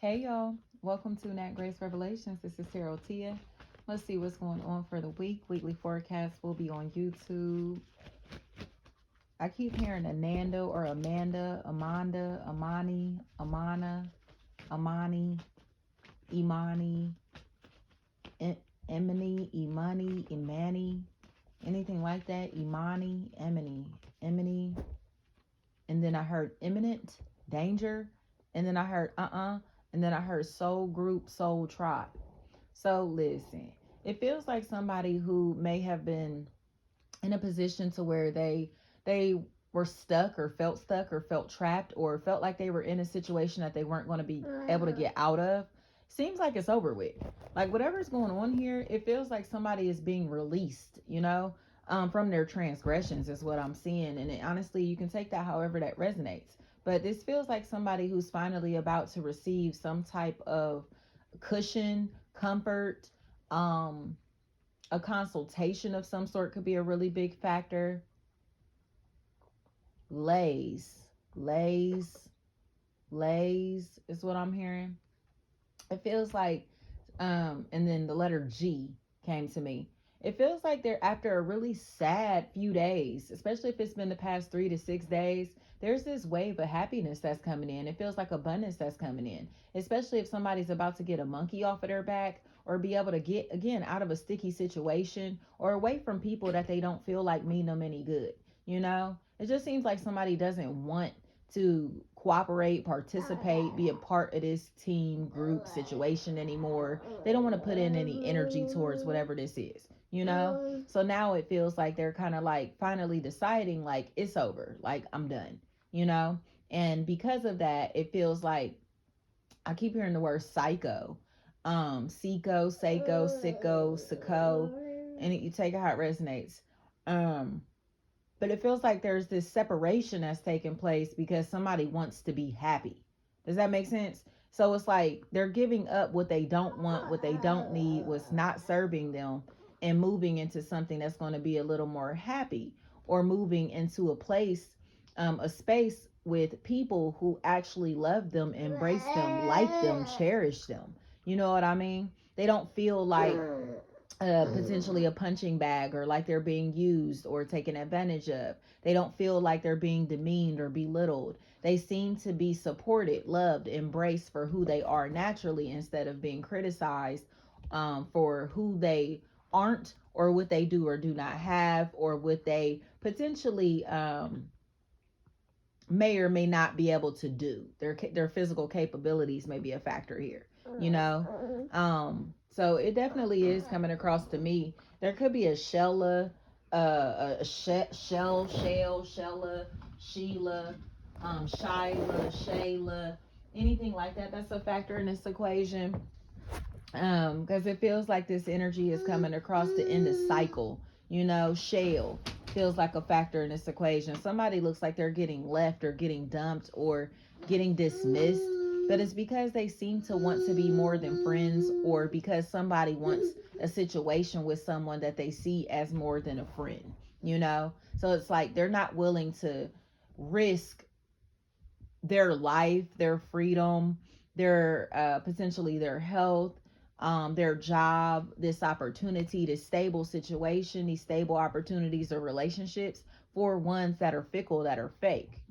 Hey y'all, welcome to Nat Grace Revelations. This is Tarot Tia. Let's see what's going on for the week. Weekly forecast will be on YouTube. I keep hearing Ananda or Amanda, Amanda, Amani, Amana, Amani, Imani, Emini, Imani, Imani, anything like that. Imani, Emini. And then I heard imminent danger. And then I heard and then I heard soul group, soul tribe. So listen, it feels like somebody who may have been in a position to where they were stuck or felt trapped or felt like they were in a situation that they weren't going to be able to get out of. Seems like it's over with. Like whatever's going on here, it feels like somebody is being released, from their transgressions is what I'm seeing. And honestly, you can take that however that resonates. But this feels like somebody who's finally about to receive some type of cushion, comfort, um, a consultation of some sort could be a really big factor. Lays, lays, lays is what I'm hearing. It feels like, and then the letter G came to me. It feels like they're after a really sad few days, especially if it's been the past 3 to 6 days. There's this wave of happiness that's coming in. It feels like abundance that's coming in, especially if somebody's about to get a monkey off of their back or be able to get, again, out of a sticky situation or away from people that they don't feel like mean them any good. It just seems like somebody doesn't want to cooperate, participate, be a part of this team group situation anymore. They don't want to put in any energy towards whatever this is. So now it feels like they're kind of like finally deciding like it's over, like I'm done, you know? And because of that, it feels like I keep hearing the word psycho. Seiko, Seiko, Sicko, Sicko, and you take it how it resonates. Um, but it feels like there's this separation that's taking place because somebody wants to be happy. Does that make sense? So it's like they're giving up what they don't want, what they don't need, what's not serving them, and moving into something that's going to be a little more happy, or moving into a place, a space with people who actually love them, embrace them, like them, cherish them. You know what I mean? They don't feel like potentially a punching bag, or like they're being used or taken advantage of. They don't feel like they're being demeaned or belittled. They seem to be supported, loved, embraced for who they are naturally, instead of being criticized for who they aren't, or what they do or do not have, or what they potentially may or may not be able to do. Their physical capabilities may be a factor here, you know. So it definitely is coming across to me. There could be a Shella, Shella, Sheila, Shyla, Shayla, anything like that. That's a factor in this equation. Because it feels like this energy is coming across to end the cycle. Shale feels like a factor in this equation. Somebody looks like they're getting left or getting dumped or getting dismissed, but it's because they seem to want to be more than friends, or because somebody wants a situation with someone that they see as more than a friend. So it's like they're not willing to risk their life, their freedom, their potentially their health, their job, this opportunity, this stable situation, these stable opportunities or relationships, for ones that are fickle, that are fake.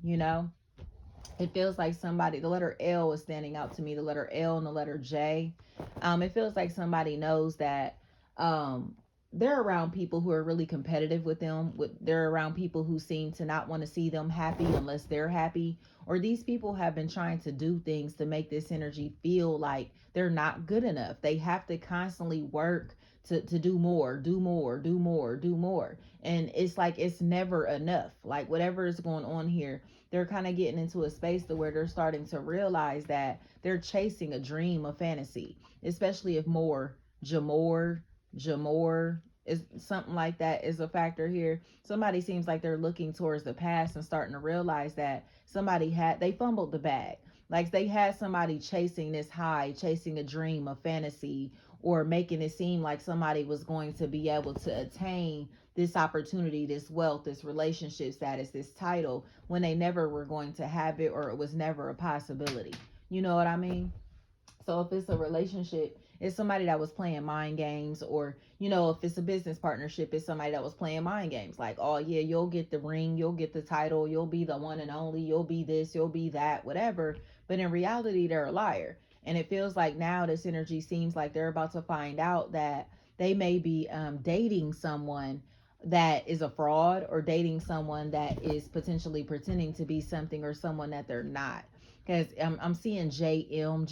It feels like somebody, the letter L is standing out to me, the letter L and the letter J. It feels like somebody knows that they're around people who are really competitive with them. They're around people who seem to not want to see them happy unless they're happy. Or these people have been trying to do things to make this energy feel like they're not good enough. They have to constantly work to do more, do more, do more, do more. And it's like it's never enough. Like whatever is going on here, they're kind of getting into a space to where they're starting to realize that they're chasing a dream, a fantasy, especially if Jamor is something like that is a factor here. Somebody seems like they're looking towards the past and starting to realize that they fumbled the bag. Like they had somebody chasing this high, chasing a dream, a fantasy, or making it seem like somebody was going to be able to attain this opportunity, this wealth, this relationship status, this title, when they never were going to have it, or it was never a possibility. You know what I mean? So if it's a relationship, it's somebody that was playing mind games, or, you know, if it's a business partnership, it's somebody that was playing mind games. Like, oh yeah, you'll get the ring, you'll get the title, you'll be the one and only, you'll be this, you'll be that, whatever. But in reality, they're a liar. And it feels like now this energy seems like they're about to find out that they may be dating someone that is a fraud, or dating someone that is potentially pretending to be something or someone that they're not. Because I'm seeing JM,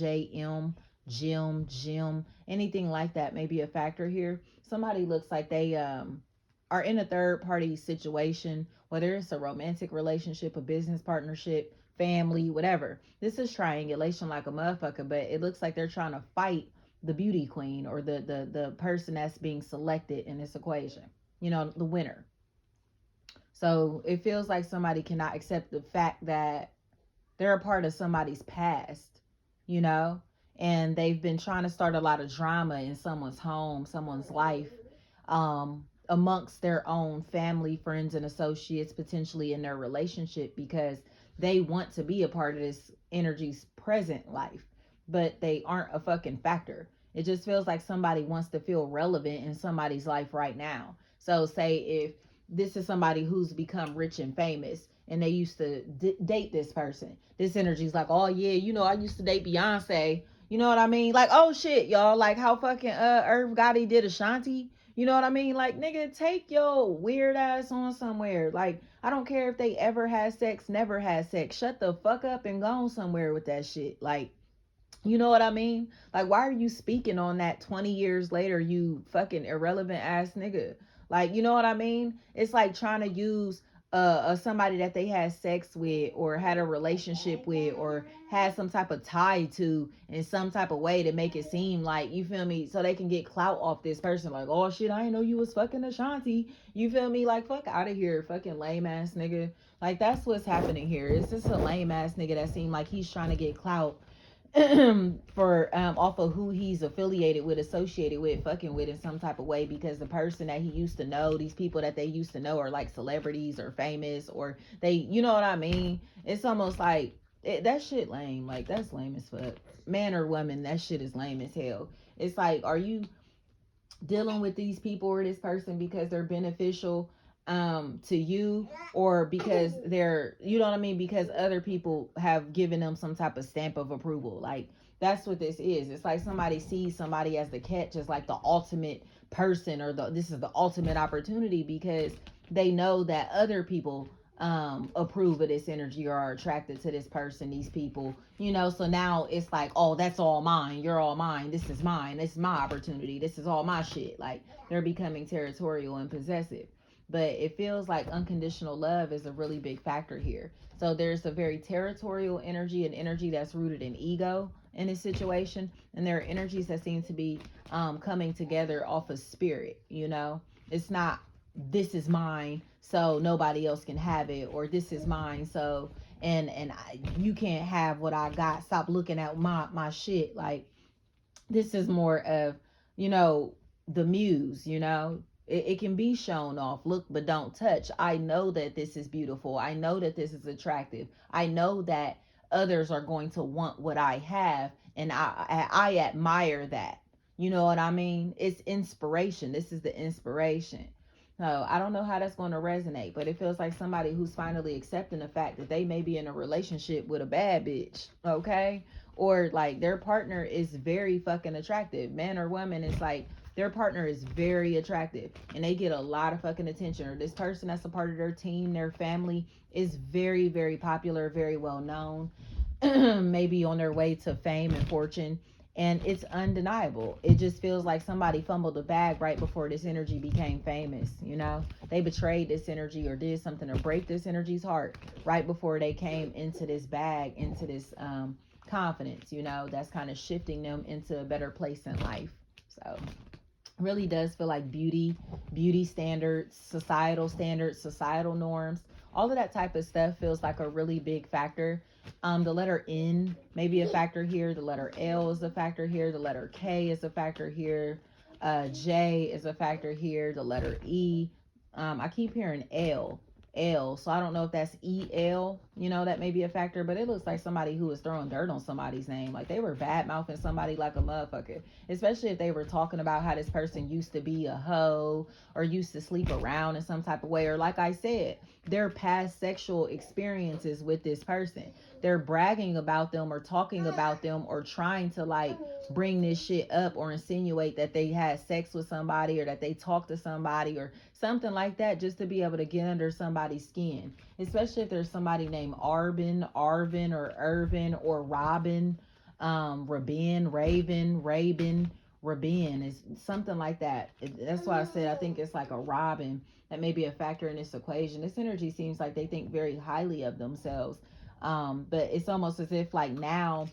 Jim, anything like that may be a factor here. Somebody looks like they are in a third party situation, whether it's a romantic relationship, a business partnership, family, whatever. This is triangulation like a motherfucker, but it looks like they're trying to fight the beauty queen, or the person that's being selected in this equation, you know, the winner. So it feels like somebody cannot accept the fact that they're a part of somebody's past, you know, and they've been trying to start a lot of drama in someone's home, someone's life, amongst their own family, friends, and associates, potentially in their relationship, because they want to be a part of this energy's present life, but they aren't a fucking factor. It just feels like somebody wants to feel relevant in somebody's life right now. So, say if this is somebody who's become rich and famous, and they used to date this person, this energy's like, oh yeah, you know, I used to date Beyonce. You know what I mean? Like, oh shit, y'all, like how fucking Irv Gotti did Ashanti. You know what I mean? Like, nigga, take your weird ass on somewhere. Like, I don't care if they ever had sex, never had sex. Shut the fuck up and go on somewhere with that shit. Like, you know what I mean? Like, why are you speaking on that 20 years later, you fucking irrelevant ass nigga? Like, you know what I mean? It's like trying to use somebody that they had sex with, or had a relationship with, or had some type of tie to in some type of way, to make it seem like, you feel me, so they can get clout off this person. Like, oh shit, I didn't know you was fucking Ashanti. You feel me? Like, fuck out of here, fucking lame ass nigga. Like, that's what's happening here. It's just a lame ass nigga that seemed like he's trying to get clout for off of who he's affiliated with, associated with, fucking with in some type of way, because the person that he used to know, these people that they used to know, are like celebrities or famous, or they, you know what I mean? It's almost like that shit lame. Like, that's lame as fuck. Man or woman, that shit is lame as hell. It's like, are you dealing with these people or this person because they're beneficial to you, or because they're, you know what I mean, because other people have given them some type of stamp of approval? Like, that's what this is. It's like somebody sees somebody as the catch, as like the ultimate person, or this is the ultimate opportunity, because they know that other people approve of this energy, or are attracted to this person, these people, you know. So now it's like, oh, that's all mine, you're all mine, this is mine, this is my opportunity, this is all my shit. Like, they're becoming territorial and possessive. But it feels like unconditional love is a really big factor here. So there's a very territorial energy, an energy that's rooted in ego in this situation, and there are energies that seem to be coming together off of spirit, you know. It's not, this is mine so nobody else can have it, or this is mine so you can't have what I got, stop looking at my shit. Like, this is more of, you know, the muse, you know. It can be shown off, look but don't touch. I know that this is beautiful, I know that this is attractive, I know that others are going to want what I have, and I admire that. You know what I mean? It's inspiration. This is the inspiration. So I don't know how that's going to resonate, but it feels like somebody who's finally accepting the fact that they may be in a relationship with a bad bitch, okay? Or like their partner is very fucking attractive, man or woman. It's like their partner is very attractive and they get a lot of fucking attention, or this person that's a part of their team, their family, is very, very popular, very well known, maybe on their way to fame and fortune, and it's undeniable. It just feels like somebody fumbled the bag right before this energy became famous, you know. They betrayed this energy, or did something to break this energy's heart right before they came into this bag, into this confidence, you know, that's kind of shifting them into a better place in life. So really does feel like beauty standards, societal norms, all of that type of stuff feels like a really big factor. The letter N may be a factor here, the letter L is a factor here, the letter K is a factor here, J is a factor here, the letter E. I keep hearing L. L. So I don't know if that's EL, that may be a factor, but it looks like somebody who was throwing dirt on somebody's name. Like they were bad mouthing somebody like a motherfucker. Especially if they were talking about how this person used to be a hoe or used to sleep around in some type of way. Or like I said, their past sexual experiences with this person. They're bragging about them or talking about them or trying to like bring this shit up or insinuate that they had sex with somebody or that they talked to somebody or something like that, just to be able to get under somebody's skin. Especially if there's somebody named Arvin or Irvin or Robin, Rabin, Rabin is something like that. That's why I said I think it's like a Robin that may be a factor in this equation. This energy seems like they think very highly of themselves. But it's almost as if like now,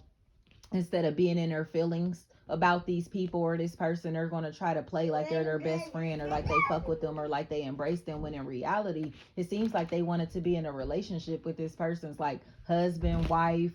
instead of being in their feelings about these people or this person, they're going to try to play like they're their best friend or like they fuck with them or like they embrace them, when in reality it seems like they wanted to be in a relationship with this person's like husband, wife,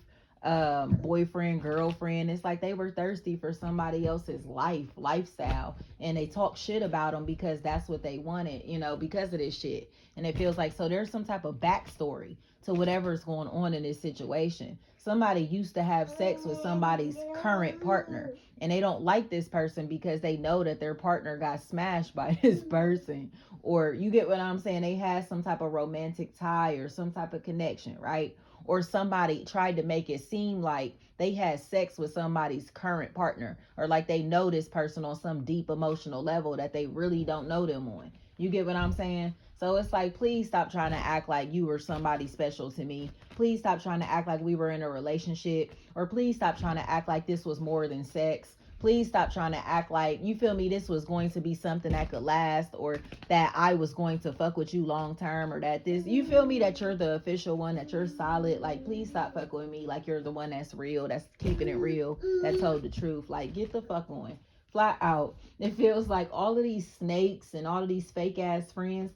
boyfriend, girlfriend. It's like they were thirsty for somebody else's lifestyle, and they talk shit about them because that's what they wanted, because of this shit. And it feels like, so there's some type of backstory to whatever's going on in this situation. Somebody used to have sex with somebody's current partner, and they don't like this person because they know that their partner got smashed by this person. Or you get what I'm saying? They had some type of romantic tie or some type of connection, right? Or somebody tried to make it seem like they had sex with somebody's current partner, or like they know this person on some deep emotional level that they really don't know them on. You get what I'm saying? So it's like, please stop trying to act like you were somebody special to me. Please stop trying to act like we were in a relationship, or please stop trying to act like this was more than sex. Please stop trying to act like, you feel me, this was going to be something that could last, or that I was going to fuck with you long term, or that this, you feel me, that you're the official one, that you're solid. Like, please stop fucking with me like you're the one that's real, that's keeping it real, that told the truth. Like, get the fuck on. Flat out. It feels like all of these snakes and all of these fake ass friends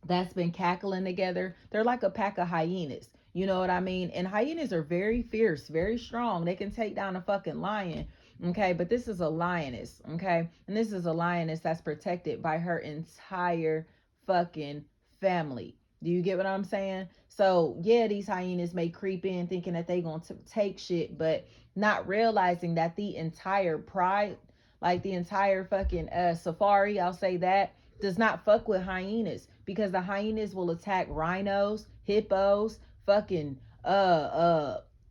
that's been cackling together, they're like a pack of hyenas. You know what I mean? And hyenas are very fierce, very strong. They can take down a fucking lion. Okay, but this is a lioness. Okay, and this is a lioness that's protected by her entire fucking family. Do you get what I'm saying? So yeah, these hyenas may creep in thinking that they gonna take shit, but not realizing that the entire pride, like the entire fucking safari, I'll say that, does not fuck with hyenas, because the hyenas will attack rhinos, hippos, fucking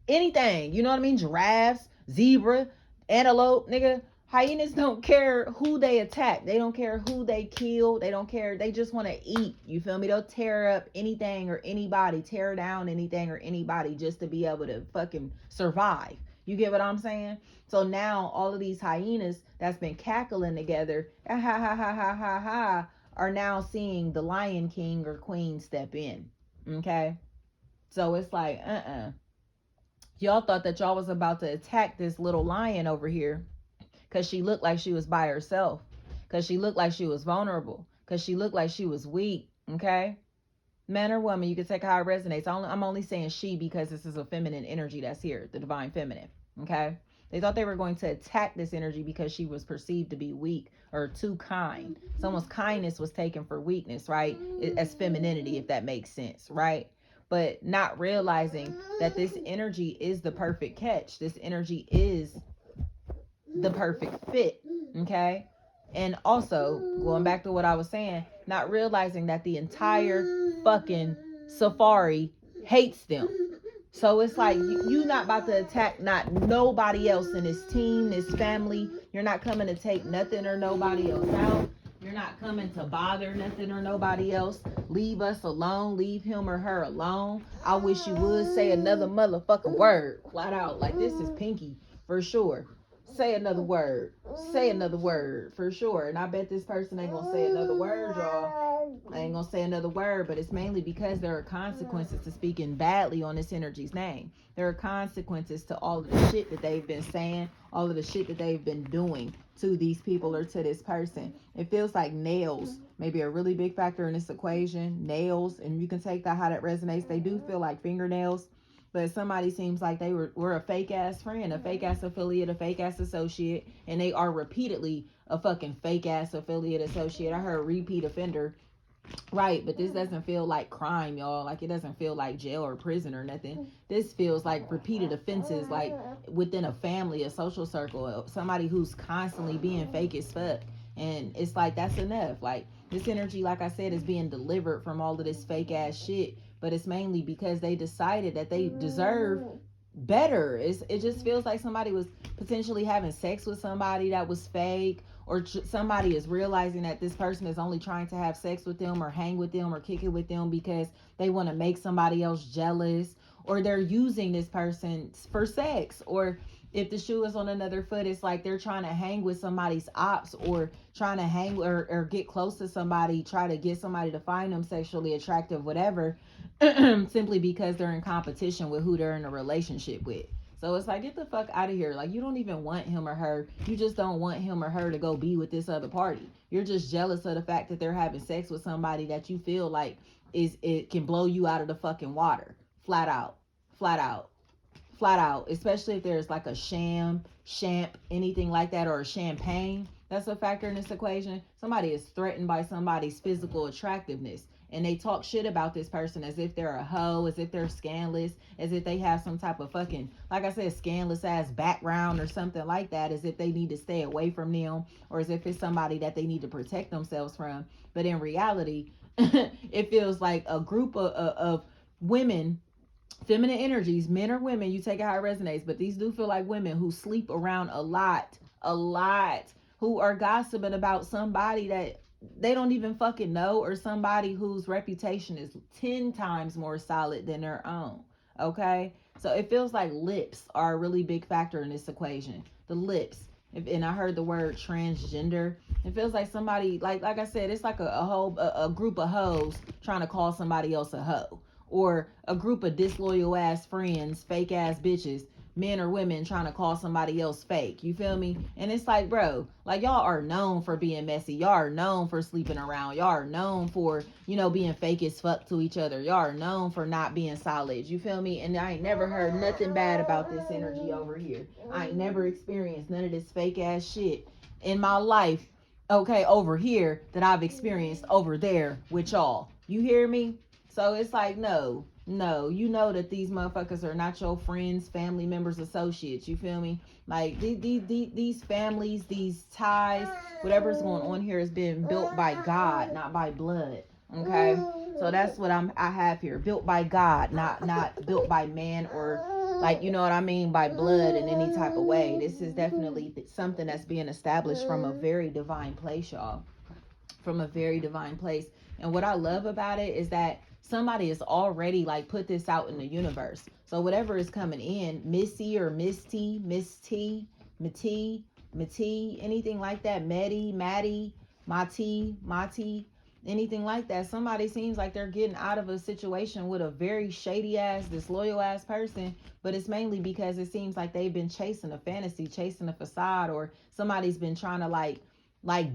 anything. You know what I mean? Giraffes, zebra, antelope, nigga. Hyenas don't care who they attack. They don't care who they kill. They don't care. They just want to eat. You feel me? They'll tear up anything or anybody, tear down anything or anybody just to be able to fucking survive. You get what I'm saying? So now all of these hyenas that's been cackling together, ha ha ha ha ha ha ha, are now seeing the Lion King or Queen step in. Okay? So it's like, y'all thought that y'all was about to attack this little lion over here because she looked like she was by herself, because she looked like she was vulnerable, because she looked like she was weak. Okay? Man or woman, you can take how it resonates. I'm only saying she because this is a feminine energy that's here, the divine feminine. Okay? They thought they were going to attack this energy because she was perceived to be weak or too kind. Someone's kindness was taken for weakness, right? As femininity, if that makes sense, right? But not realizing that this energy is the perfect catch. This energy is the perfect fit, okay? And also, going back to what I was saying, not realizing that the entire fucking safari hates them. So it's like, you not about to attack not nobody else in this team, this family. You're not coming to take nothing or nobody else out. You're not coming to bother nothing or nobody else. Leave us alone. Leave him or her alone. I wish you would say another motherfucking word. Flat out. Like, this is Pinky for sure. Say another word. Say another word for sure. And I bet this person ain't gonna say another word, y'all. I ain't gonna say another word, but it's mainly because there are consequences to speaking badly on this energy's name. There are consequences to all of the shit that they've been saying, all of the shit that they've been doing to these people or to this person. It feels like nails may be a really big factor in this equation. Nails, and you can take that how that resonates. They do feel like fingernails. But somebody seems like they were a fake ass friend, a fake ass affiliate, a fake ass associate, and they are repeatedly a fucking fake ass affiliate associate. I heard repeat offender. Right, but this doesn't feel like crime, y'all. Like, it doesn't feel like jail or prison or nothing. This feels like repeated offenses, like within a family, a social circle, somebody who's constantly being fake as fuck. And it's like, that's enough. Like, this energy, like I said, is being delivered from all of this fake ass shit. But it's mainly because they decided that they deserve better. It just feels like somebody was potentially having sex with somebody that was fake, or somebody is realizing that this person is only trying to have sex with them or hang with them or kick it with them because they want to make somebody else jealous, or they're using this person for sex. Or if the shoe is on another foot, it's like they're trying to hang with somebody's ops, or trying to hang or get close to somebody, try to get somebody to find them sexually attractive, whatever, simply because they're in competition with who they're in a relationship with. So it's like, get the fuck out of here. Like, you don't even want him or her. You just don't want him or her to go be with this other party. You're just jealous of the fact that they're having sex with somebody that you feel like it can blow you out of the fucking water. Flat out. Flat out. Flat out. Especially if there's like a champ, anything like that, or a champagne. That's a factor in this equation. Somebody is threatened by somebody's physical attractiveness, and they talk shit about this person as if they're a hoe, as if they're scandalous, as if they have some type of fucking, like I said, scandalous ass background or something like that, as if they need to stay away from them, or as if it's somebody that they need to protect themselves from. But in reality, it feels like a group of women, feminine energies, men or women, you take it how it resonates, but these do feel like women who sleep around a lot, who are gossiping about somebody that they don't even fucking know, or somebody whose reputation is 10 times more solid than their own. Okay? So it feels like lips are a really big factor in this equation. The lips. And I heard the word transgender. It feels like somebody, like I said, it's like a group of hoes trying to call somebody else a hoe, or a group of disloyal ass friends, fake ass bitches, men or women, trying to call somebody else fake. You feel me? And it's like, bro, like, y'all are known for being messy. Y'all are known for sleeping around. Y'all are known for, being fake as fuck to each other. Y'all are known for not being solid. You feel me? And I ain't never heard nothing bad about this energy over here. I ain't never experienced none of this fake ass shit in my life, okay, over here, that I've experienced over there with y'all. You hear me? So it's like, no, you know that these motherfuckers are not your friends, family members, associates. You feel me? Like, these families, these ties, whatever's going on here is being built by God, not by blood. Okay, so that's what I have here. Built by God, not built by man, or, like, you know what I mean, by blood in any type of way. This is definitely something that's being established from a very divine place, y'all. From a very divine place. And what I love about it is that somebody has already, like, put this out in the universe. So whatever is coming in, Missy or Misty, Miss T, Mati, anything like that, Maddie, Mati, anything like that. Somebody seems like they're getting out of a situation with a very shady ass, disloyal ass person, but it's mainly because it seems like they've been chasing a fantasy, chasing a facade, or somebody's been trying to like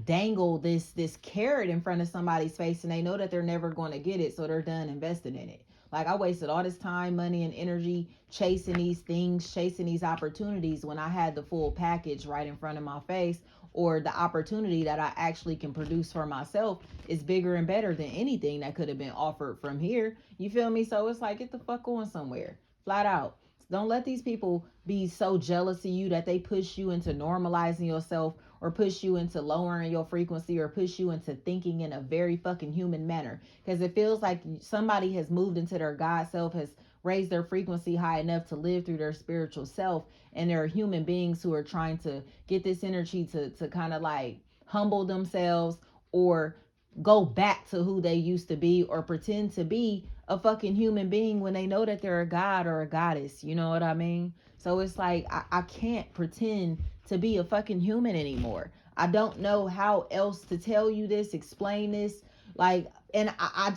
dangle this carrot in front of somebody's face, and they know that they're never going to get it, so they're done investing in it. Like, I wasted all this time, money, and energy chasing these things, chasing these opportunities, when I had the full package right in front of my face, or the opportunity that I actually can produce for myself is bigger and better than anything that could have been offered from here. You feel me? So it's like, get the fuck on somewhere. Flat out. Don't let these people be so jealous of you that they push you into normalizing yourself, or push you into lowering your frequency, or push you into thinking in a very fucking human manner. Because it feels like somebody has moved into their God self, has raised their frequency high enough to live through their spiritual self. And there are human beings who are trying to get this energy to kind of like humble themselves, or go back to who they used to be, or pretend to be a fucking human being when they know that they're a god or a goddess. You know what I mean? So it's like, I can't pretend to be a fucking human anymore. I don't know how else to tell you this, explain this. Like, and I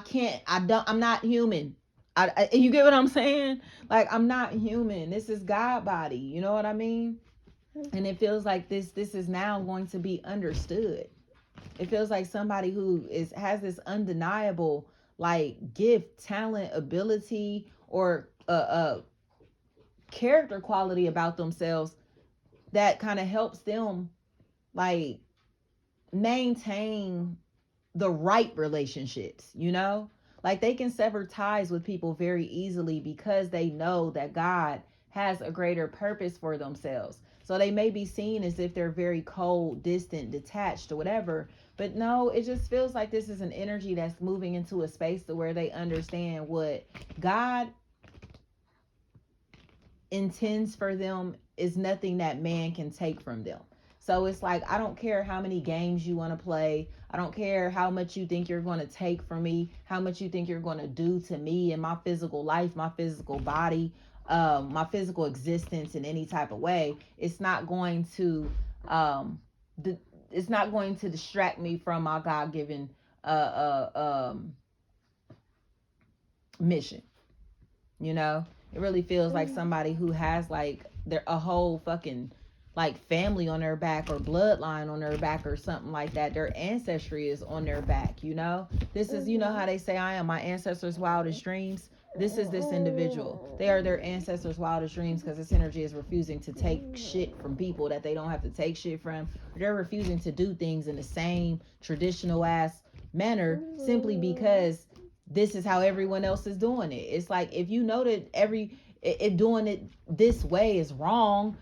can't, I'm not human. You get what I'm saying? Like, I'm not human. This is God body. You know what I mean? And it feels like this is now going to be understood. It feels like somebody who has this undeniable, like, gift, talent, ability, or character quality about themselves that kind of helps them, like, maintain the right relationships, you know? Like they can sever ties with people very easily because they know that God has a greater purpose for themselves. So they may be seen as if they're very cold, distant, detached, or whatever. But no, it just feels like this is an energy that's moving into a space to where they understand what God intends for them is nothing that man can take from them. So it's like, I don't care how many games you want to play. I don't care how much you think you're going to take from me, how much you think you're going to do to me and my physical life, my physical body, my physical existence in any type of way. It's not going to, it's not going to distract me from my God-given mission. You know, it really feels like somebody who has like their a whole fucking like family on their back or bloodline on their back or something like that. Their ancestry is on their back, you know. This is, you know how they say, I am my ancestors' wildest dreams. This is this individual. They are their ancestors' wildest dreams because this energy is refusing to take shit from people that they don't have to take shit from. They're refusing to do things in the same traditional ass manner simply because this is how everyone else is doing it. It's like, if you know that doing it this way is wrong,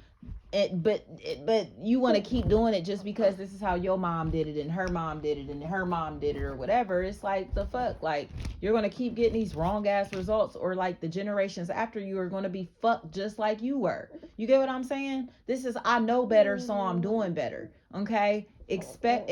but you want to keep doing it just because this is how your mom did it and her mom did it and her mom did it or whatever. It's like, the fuck, like, you're going to keep getting these wrong ass results, or like the generations after you are going to be fucked just like you were. You get what I'm saying? This is, I know better, so I'm doing better. Okay, expect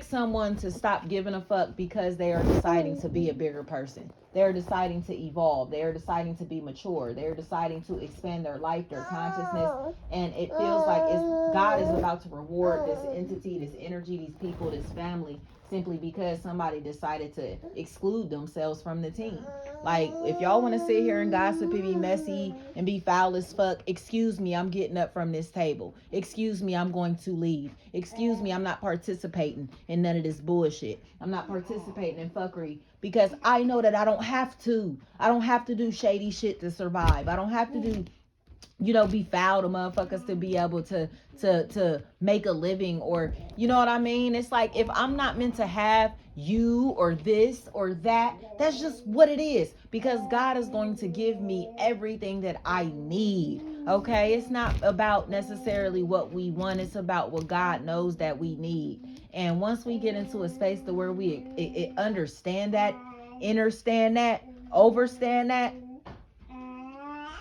someone to stop giving a fuck because they are deciding to be a bigger person. They're deciding to evolve. They're deciding to be mature. They're deciding to expand their life, their consciousness. And it feels like God is about to reward this entity, this energy, these people, this family, simply because somebody decided to exclude themselves from the team. Like, if y'all want to sit here and gossip and be messy and be foul as fuck, excuse me, I'm getting up from this table. Excuse me, I'm going to leave. Excuse me, I'm not participating in none of this bullshit. I'm not participating in fuckery because I know that I don't have to. I don't have to do shady shit to survive. I don't have to do, you know, be foul to motherfuckers to be able to make a living, or, you know what I mean? It's like, if I'm not meant to have you or this or that, that's just what it is, because God is going to give me everything that I need. Okay, it's not about necessarily what we want, it's about what God knows that we need. And once we get into a space to where we understand that, understand that, overstand that,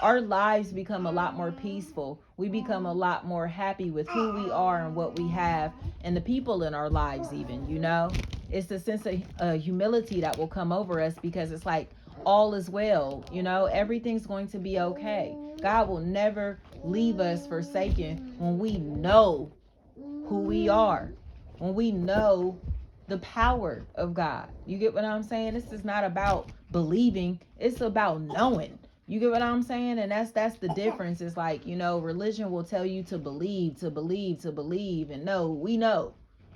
our lives become a lot more peaceful. We become a lot more happy with who we are and what we have and the people in our lives even, you know? It's the sense of humility that will come over us, because it's like, all is well, you know? Everything's going to be okay. God will never leave us forsaken when we know who we are, when we know the power of God. You get what I'm saying? This is not about believing, it's about knowing. You get what I'm saying? And that's the difference. It's like, you know, religion will tell you to believe, to believe, to believe. And no, we know.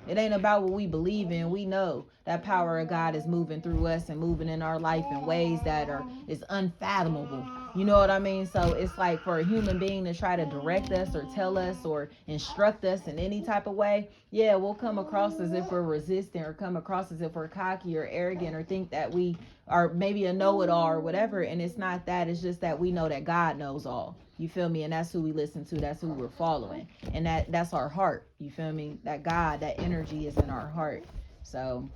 It ain't about what we believe in. We know that power of God is moving through us and moving in our life in ways that is unfathomable. You know what I mean? So it's like, for a human being to try to direct us or tell us or instruct us in any type of way, yeah, we'll come across as if we're resistant, or come across as if we're cocky or arrogant, or think that we are maybe a know-it-all or whatever. And it's not that. It's just that we know that God knows all. You feel me? And that's who we listen to. That's who we're following. And that's our heart. You feel me? That God, that energy is in our heart. So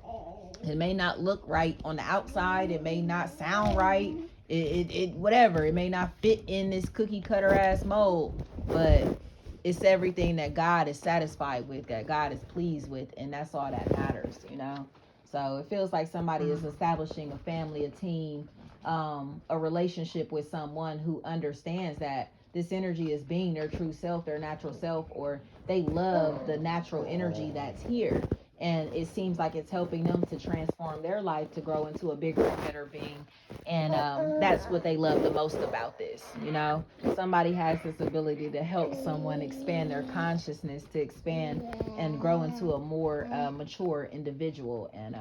it may not look right on the outside. It may not sound right. It whatever. It may not fit in this cookie cutter ass mold. But it's everything that God is satisfied with, that God is pleased with. And that's all that matters, you know? So it feels like somebody is establishing a family, a team, a relationship with someone who understands that this energy is being their true self, their natural self, or they love the natural energy that's here. And it seems like it's helping them to transform their life to grow into a bigger and better being. And that's what they love the most about this. You know, somebody has this ability to help someone expand their consciousness, to expand and grow into a more mature individual. And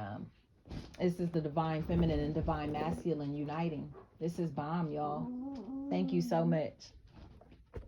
this is the divine feminine and divine masculine uniting. This is bomb, y'all. Thank you so much.